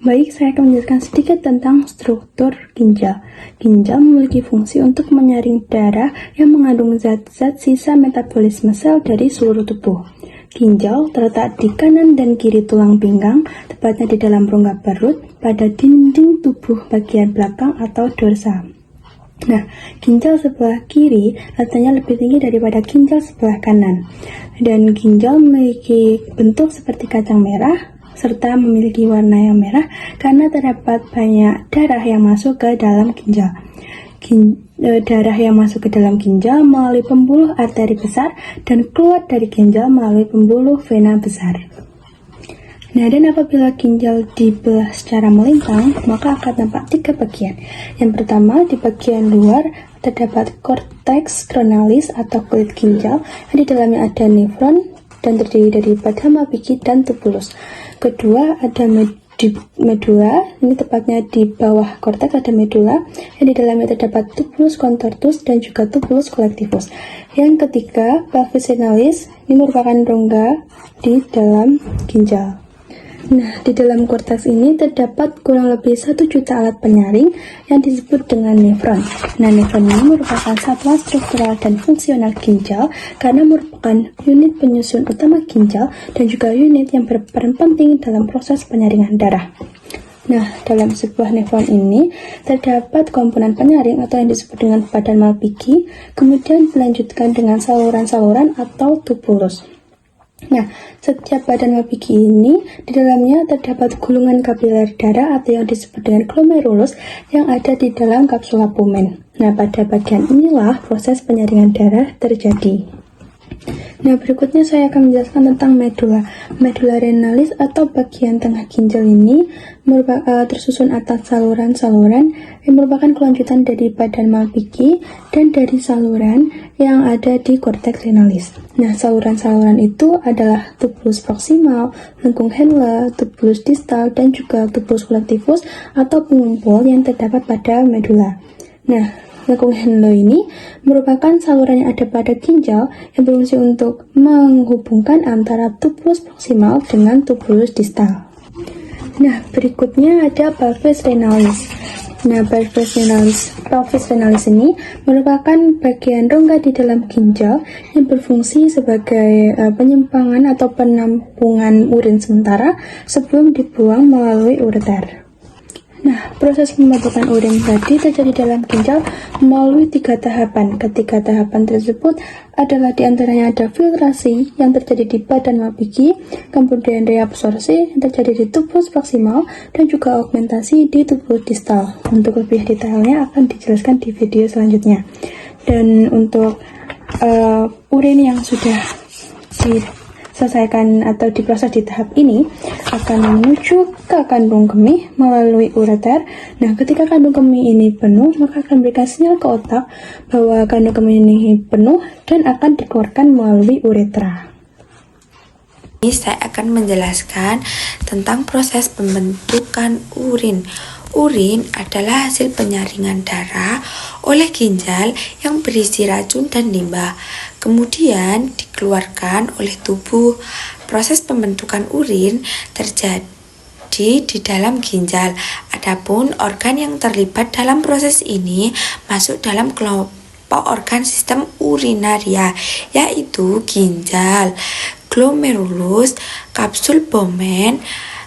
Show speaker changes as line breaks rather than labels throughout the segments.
Baik, saya akan menjelaskan sedikit tentang struktur ginjal. Ginjal memiliki fungsi untuk menyaring darah yang mengandung zat-zat sisa metabolisme sel dari seluruh tubuh. Ginjal terletak di kanan dan kiri tulang pinggang, tepatnya di dalam rongga perut, pada dinding tubuh bagian belakang atau dorsa. Nah, ginjal sebelah kiri letaknya lebih tinggi daripada ginjal sebelah kanan. Dan ginjal memiliki bentuk seperti kacang merah, serta memiliki warna yang merah karena terdapat banyak darah yang masuk ke dalam ginjal. Darah yang masuk ke dalam ginjal melalui pembuluh arteri besar dan keluar dari ginjal melalui pembuluh vena besar. Nah, dan apabila ginjal dibelah secara melintang, maka akan tampak 3 bagian. Yang pertama, di bagian luar terdapat cortex cronalis atau kulit ginjal, yang di dalamnya ada nefron dan terdiri dari plasma pigi dan tubulus. Kedua, ada medula, ini tepatnya di bawah korteks ada medula, yang di dalamnya terdapat tubulus contortus dan juga tubulus collectivus. Yang ketiga, pelvis senalis, ini merupakan rongga di dalam ginjal. Nah, di dalam korteks ini terdapat kurang lebih 1 juta alat penyaring yang disebut dengan nefron. Nah, nefron ini merupakan satuan struktural dan fungsional ginjal karena merupakan unit penyusun utama ginjal dan juga unit yang berperan penting dalam proses penyaringan darah. Nah, dalam sebuah nefron ini terdapat komponen penyaring atau yang disebut dengan badan Malpighi, kemudian dilanjutkan dengan saluran-saluran atau tubulus. Nah, setiap badan Malpighi ini di dalamnya terdapat gulungan kapiler darah atau yang disebut dengan glomerulus yang ada di dalam kapsula pulmen. Nah, pada bagian inilah proses penyaringan darah terjadi. Nah, berikutnya saya akan menjelaskan tentang medula. Medula renalis atau bagian tengah ginjal ini tersusun atas saluran-saluran yang merupakan kelanjutan dari badan Malpighi dan dari saluran yang ada di cortex renalis. Nah, saluran-saluran itu adalah tubulus proximal, lengkung Henle, tubulus distal, dan juga tubulus collectivus atau pengumpul yang terdapat pada medula. Nah, lengkung Henle ini merupakan saluran yang ada pada ginjal yang berfungsi untuk menghubungkan antara tubulus proximal dengan tubulus distal. Nah, berikutnya ada pelvis renalis. Nah, pelvis renalis ini merupakan bagian rongga di dalam ginjal yang berfungsi sebagai penyimpangan atau penampungan urin sementara sebelum dibuang melalui ureter. Nah, proses pembentukan urin tadi terjadi dalam ginjal melalui 3 tahapan. Ketiga tahapan tersebut adalah diantaranya ada filtrasi yang terjadi di badan Malpighi, kemudian reabsorpsi yang terjadi di tubulus proximal, dan juga augmentasi di tubulus distal. Untuk lebih detailnya akan dijelaskan di video selanjutnya. Dan untuk urin yang sudah diselesaikan atau diproses di tahap ini akan menuju ke kandung kemih melalui ureter. Nah, ketika kandung kemih ini penuh, maka akan memberikan sinyal ke otak bahwa kandung kemih ini penuh dan akan dikeluarkan melalui uretra.
Saya akan menjelaskan tentang proses pembentukan urin. Urin adalah hasil penyaringan darah oleh ginjal yang berisi racun dan limbah, kemudian dikeluarkan oleh tubuh. Proses pembentukan urin terjadi di dalam ginjal. Adapun organ yang terlibat dalam proses ini masuk dalam kelompok organ sistem urinaria, yaitu ginjal, glomerulus, kapsul Bowman,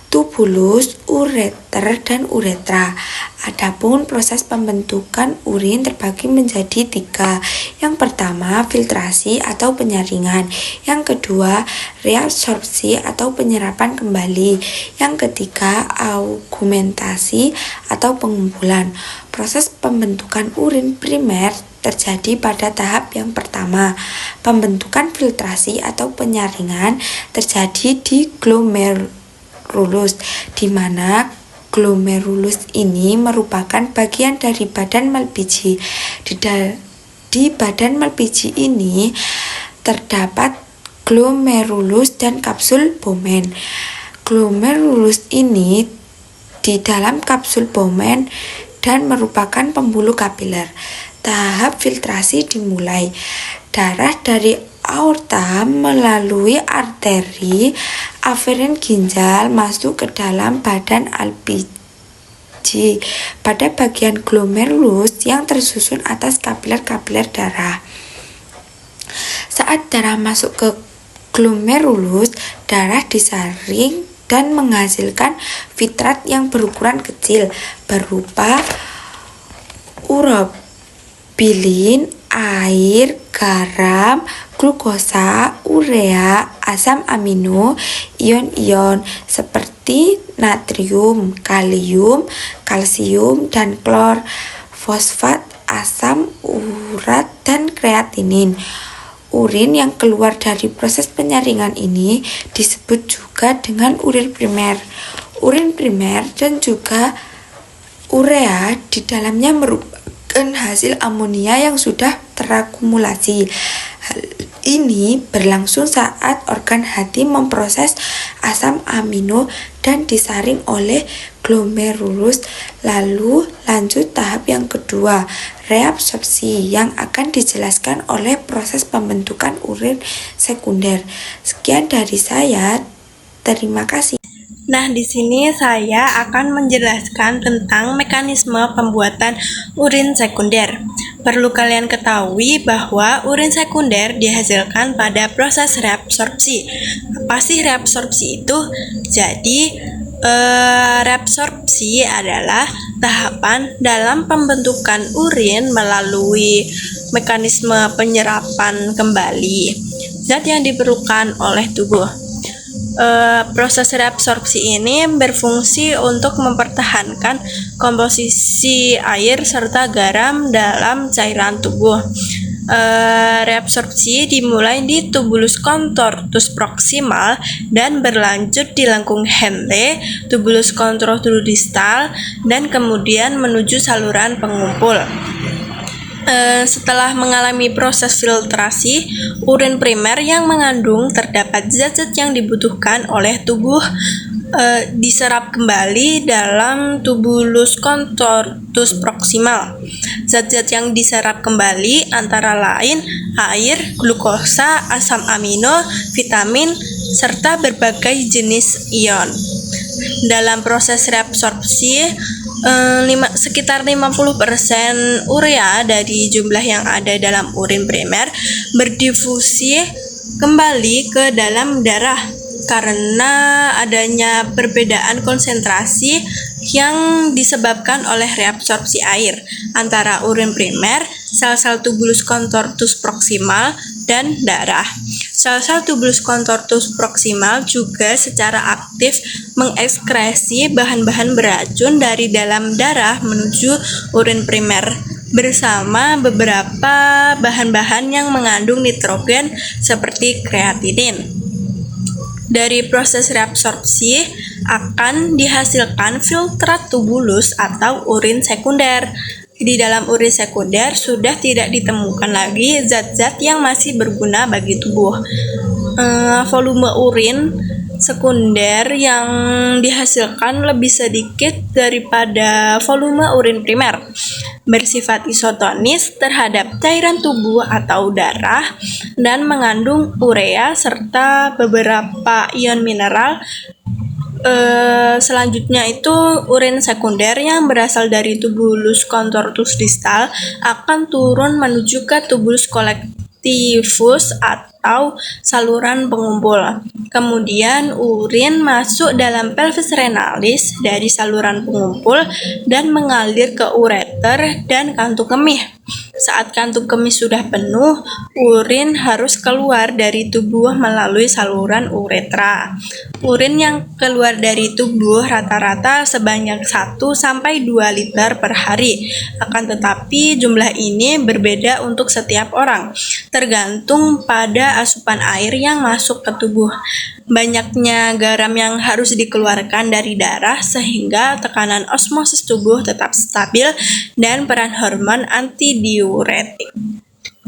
tubulus, ureter, dan uretra. Adapun proses pembentukan urin terbagi menjadi 3. Yang pertama, filtrasi atau penyaringan. Yang kedua, reabsorpsi atau penyerapan kembali. Yang ketiga, augmentasi atau pengumpulan. Proses pembentukan urin primer terjadi pada tahap yang pertama. Pembentukan filtrasi atau penyaringan terjadi di glomerulus, di mana glomerulus ini merupakan bagian dari badan Malpighi. Di badan Malpighi ini terdapat glomerulus dan kapsul Bowman. Glomerulus ini di dalam kapsul Bowman dan merupakan pembuluh kapiler. Tahap filtrasi dimulai. Darah dari aorta melalui arteri aferen ginjal masuk ke dalam badan LPG pada bagian glomerulus yang tersusun atas kapiler-kapiler darah. Saat darah masuk ke glomerulus, darah disaring dan menghasilkan filtrat yang berukuran kecil berupa urobilin, air, garam, glukosa, urea, asam amino, ion-ion seperti natrium, kalium, kalsium, dan klor, fosfat, asam urat, dan kreatinin. Urin yang keluar dari proses penyaringan ini disebut juga dengan urin primer. Urin primer dan juga urea di dalamnya merupakan hasil amonia yang sudah terakumulasi. Hal ini berlangsung saat organ hati memproses asam amino dan disaring oleh glomerulus. Lalu lanjut tahap yang kedua, reabsorpsi, yang akan dijelaskan oleh proses pembentukan urin sekunder. Sekian dari saya. Terima kasih.
Nah, di sini saya akan menjelaskan tentang mekanisme pembuatan urin sekunder. Perlu kalian ketahui bahwa urin sekunder dihasilkan pada proses reabsorpsi. Apa sih reabsorpsi itu? Jadi, reabsorpsi adalah tahapan dalam pembentukan urin melalui mekanisme penyerapan kembali zat yang diperlukan oleh tubuh. Proses reabsorpsi ini berfungsi untuk mempertahankan komposisi air serta garam dalam cairan tubuh. Reabsorpsi dimulai di tubulus contortus proximal dan berlanjut di lengkung Henle, tubulus contortus distal, dan kemudian menuju saluran pengumpul. Setelah mengalami proses filtrasi, urin primer yang mengandung terdapat zat-zat yang dibutuhkan oleh tubuh diserap kembali dalam tubulus contortus proximal. Zat-zat yang diserap kembali antara lain air, glukosa, asam amino, vitamin, serta berbagai jenis ion. Dalam proses reabsorpsi, sekitar 50% urea dari jumlah yang ada dalam urin primer berdifusi kembali ke dalam darah karena adanya perbedaan konsentrasi yang disebabkan oleh reabsorpsi air antara urin primer, sel-sel tubulus contortus proximal, dan darah. Sel-sel tubulus contortus proximal juga secara aktif mengekskresi bahan-bahan beracun dari dalam darah menuju urin primer bersama beberapa bahan-bahan yang mengandung nitrogen seperti kreatinin. Dari proses reabsorpsi akan dihasilkan filtrat tubulus atau urin sekunder. Di dalam urin sekunder sudah tidak ditemukan lagi zat-zat yang masih berguna bagi tubuh. Volume urin sekunder yang dihasilkan lebih sedikit daripada volume urin primer, bersifat isotonis terhadap cairan tubuh atau darah, dan mengandung urea serta beberapa ion mineral. Selanjutnya itu urin sekunder yang berasal dari tubulus contortus distal akan turun menuju ke tubulus collectivus atau saluran pengumpul. Kemudian urin masuk dalam pelvis renalis dari saluran pengumpul dan mengalir ke ureter dan kantung kemih. Saat kantung kemih sudah penuh, urin harus keluar dari tubuh melalui saluran uretra. Urin yang keluar dari tubuh rata-rata sebanyak 1-2 liter per hari. Akan tetapi jumlah ini berbeda untuk setiap orang, tergantung pada asupan air yang masuk ke tubuh. Banyaknya garam yang harus dikeluarkan dari darah sehingga tekanan osmosis tubuh tetap stabil dan peran hormon antidiuretik.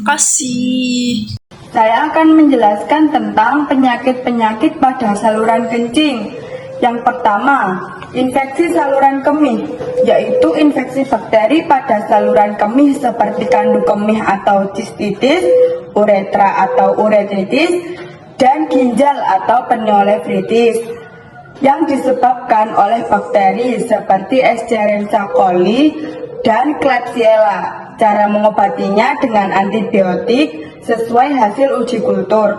Kasih.
Saya akan menjelaskan tentang penyakit-penyakit pada saluran kencing. Yang pertama, infeksi saluran kemih, yaitu infeksi bakteri pada saluran kemih seperti kandu kemih atau cystitis, uretra atau uretritis, dan ginjal atau pneumonitis yang disebabkan oleh bakteri seperti Escherichia coli dan Klebsiella. Cara mengobatinya dengan antibiotik sesuai hasil uji kultur.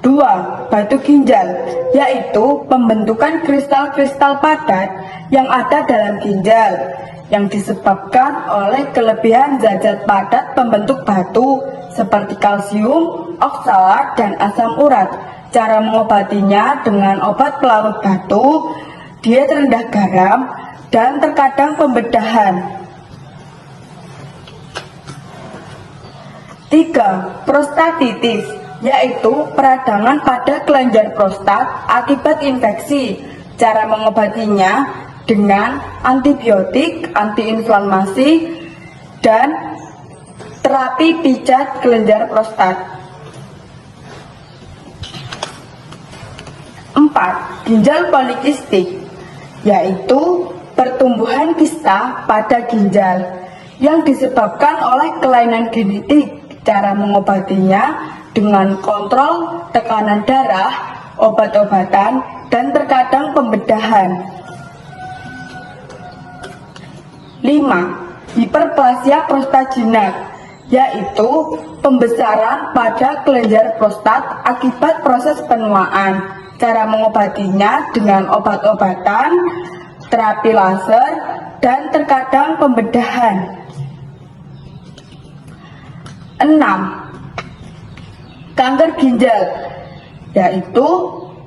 2. Batu ginjal, yaitu pembentukan kristal-kristal padat yang ada dalam ginjal yang disebabkan oleh kelebihan zat-zat padat pembentuk batu seperti kalsium, oksalat, dan asam urat. Cara mengobatinya dengan obat pelarut batu, diet rendah garam, dan terkadang pembedahan. 3. Prostatitis, yaitu peradangan pada kelenjar prostat akibat infeksi. Cara mengobatinya dengan antibiotik, antiinflamasi, dan terapi pijat kelenjar prostat. 4. Ginjal polikistik, yaitu pertumbuhan kista pada ginjal yang disebabkan oleh kelainan genetik. Cara mengobatinya dengan kontrol tekanan darah, obat-obatan, dan terkadang pembedahan. 5. Hiperplasia prostagina, yaitu pembesaran pada kelenjar prostat akibat proses penuaan. Cara mengobatinya dengan obat-obatan, terapi laser, dan terkadang pembedahan. 6. Kanker ginjal, yaitu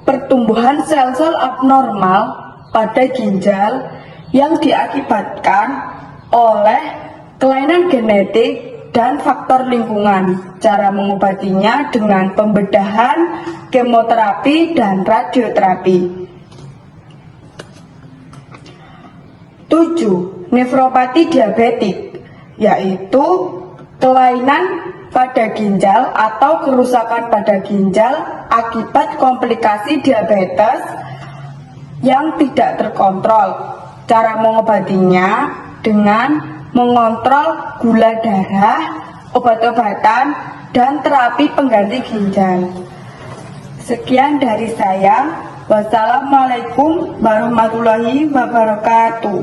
pertumbuhan sel-sel abnormal pada ginjal yang diakibatkan oleh kelainan genetik dan faktor lingkungan. Cara mengobatinya dengan pembedahan, kemoterapi, dan radioterapi. 7. Nefropati diabetik, yaitu kelainan pada ginjal atau kerusakan pada ginjal akibat komplikasi diabetes yang tidak terkontrol. Cara mengobatinya dengan mengontrol gula darah, obat-obatan, dan terapi pengganti ginjal. Sekian dari saya. Wassalamualaikum warahmatullahi wabarakatuh.